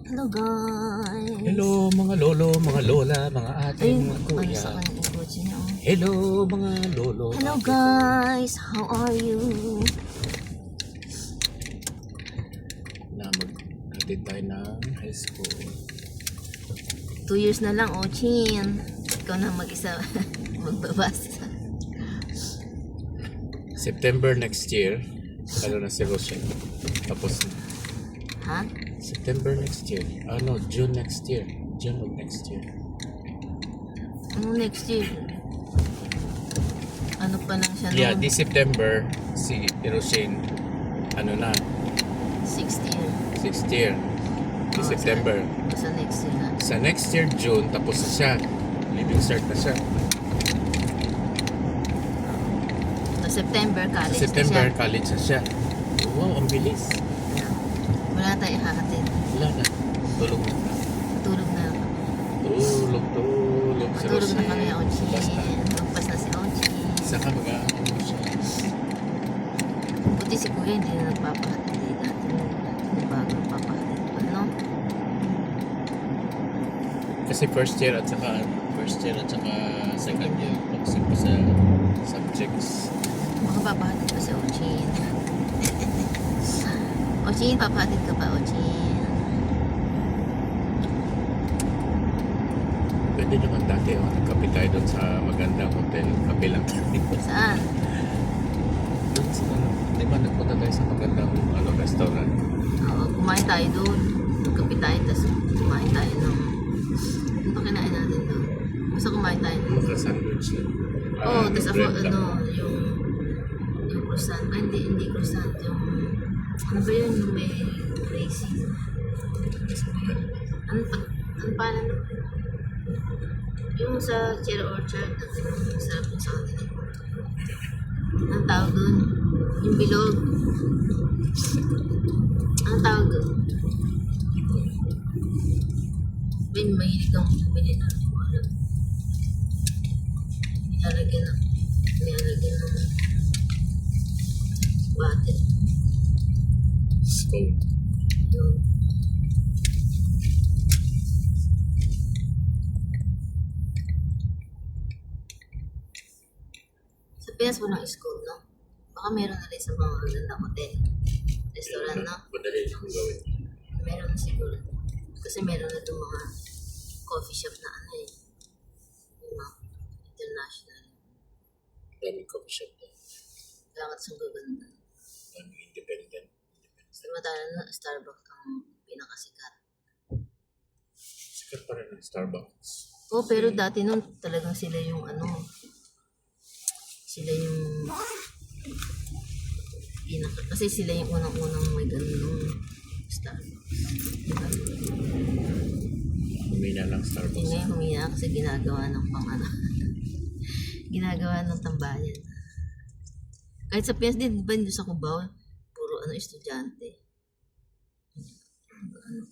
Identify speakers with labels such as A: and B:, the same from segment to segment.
A: Hello guys!
B: Hello mga lolo, mga lola, mga ate, mga kuya.
A: Sa kanyang kotse niya.
B: Hello mga lolo.
A: Hello guys! How are you?
B: Na mag-atid tayo ng high school.
A: 2 years na lang, Ochin. Ikaw na mag-isa magbabasa.
B: September next year, lalo na si Roshan. Tapos na.
A: Ha?
B: September next year. No, June next year. June of next year.
A: Ano next year? Ano pa lang siya
B: Yeah,
A: noon?
B: this September, si Roshan, ano na,
A: 6th year.
B: 6th year. This September.
A: Sa next year na.
B: Sa next year, June, tapos na siya. Living start na siya.
A: Sa September,
B: Sa
A: college
B: September,
A: na siya.
B: college na siya. Wow, ang bilis.
A: Wala tayong hahatid.
B: Wala na. Tulog na.
A: Tulog na.
B: Tulog si
A: Tulog na
B: Rosy.
A: kami, Ochin.
B: Basta.
A: Magpas na si Ochin.
B: Saka mag-ano siya.
A: Buti si Kuya hindi na nagpapahatid. Hindi bago nagpapahatid pa, no?
B: Kasi first year at saka second year. Pag-isip ko sa subjects.
A: Makapapahatid pa si Ochin. Ochin, papahatid ka pa, Ochin.
B: Pwede naman dati, nagkape tayo doon sa magandang hotel. Kape lang tayo.
A: Saan?
B: Doon sa, di ba nagpunta tayo sa magandang restaurant?
A: Oo, kumain tayo doon. Nagkape tayo, tapos kumain tayo ng... Ano pa kinain natin doon? Basta kumain tayo doon.
B: Maka-sandwich lang.
A: Oo, tapos ako,
B: bread lang.
A: yung croissant. Ay, hindi croissant. Yung... Ano ba yun? Yung may racing. Ano pa na doon? Yung sa Cherry Orchard, sarap yung sa kanila. Anong tawag doon? Yung bilog. Anong tawag doon? May mahilig kang bumili na. Nilalagyan ng bottle.
B: Scope.
A: Yung sa Pinas mo ng school, no? Baka meron na rin sa mga magandang hotel. Restaurant, no?
B: Madali lang gawin.
A: Meron na siguro. Kasi meron na itong mga coffee shop na ano eh. Yung mga international.
B: Daming coffee shop doon.
A: Kaya nga sa gaganda.
B: Daming independent.
A: Samantala na Starbucks ang pinakasikat.
B: Sikat pa rin ang Starbucks.
A: Oo, pero dati nun talagang sila yung ano. Sila yung kasi sila yung unang-unang may ganun nung Starbucks. Diba?
B: Humina lang
A: Yung
B: Starbucks.
A: ngayon humina kasi ginagawa ng pang ano. Ginagawa ng tambayan. Kahit sa Pinas din, di ba sa Cubao, puro ano estudyante. Ano,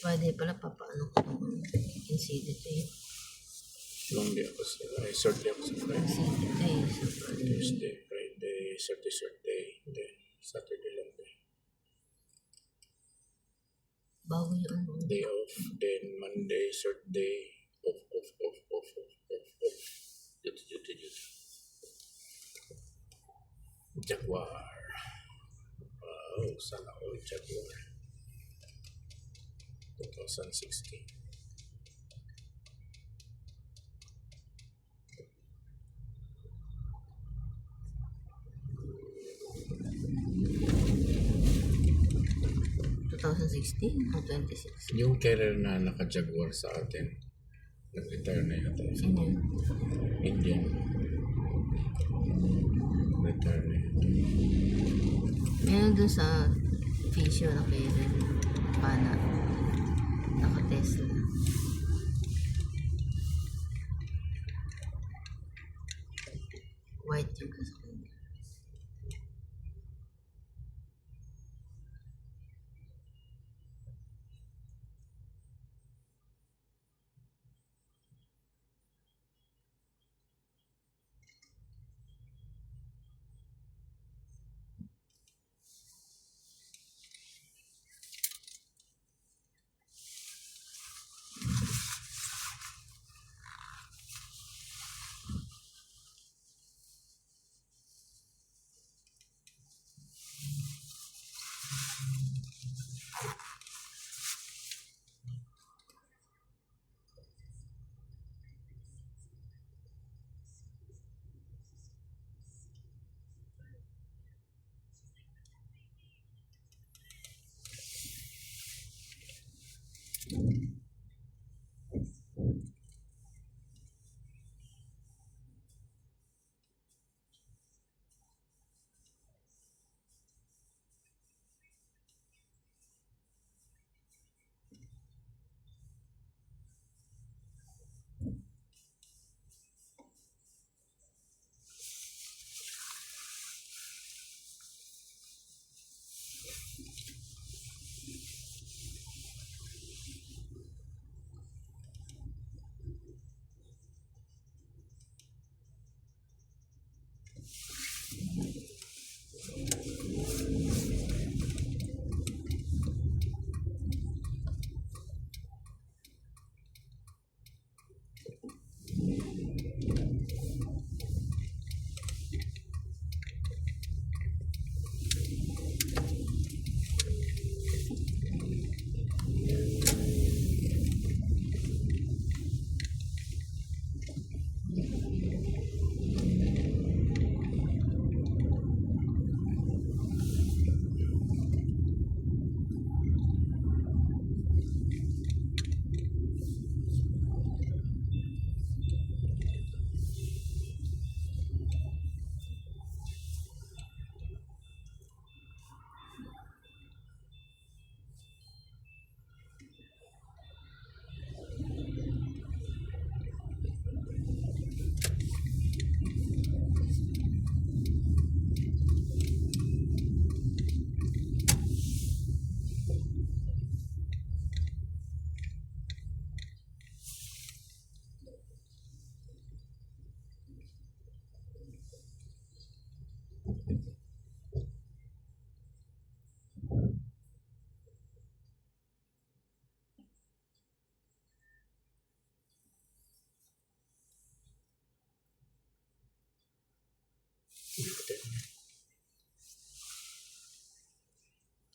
A: Friday pala, papaano ko nung incident eh.
B: Long day ako sa, ay, short day ako sa Friday.
A: Incident eh. So,
B: Tuesday, Friday, Saturday, hindi. Saturday long day.
A: bago yung ano.
B: Day off, then Monday, short day, off. Duty. Jaguar. Wow, sana all Jaguar. 2016.
A: o 26.
B: Yung carrier na naka-Jaguar sa atin, nag-retire na yata.
A: Sino yun?
B: Indian. Retire na yata.
A: Meron dun sa Fisio na kailan. Pana. Naka-Tesla. White yung kasama.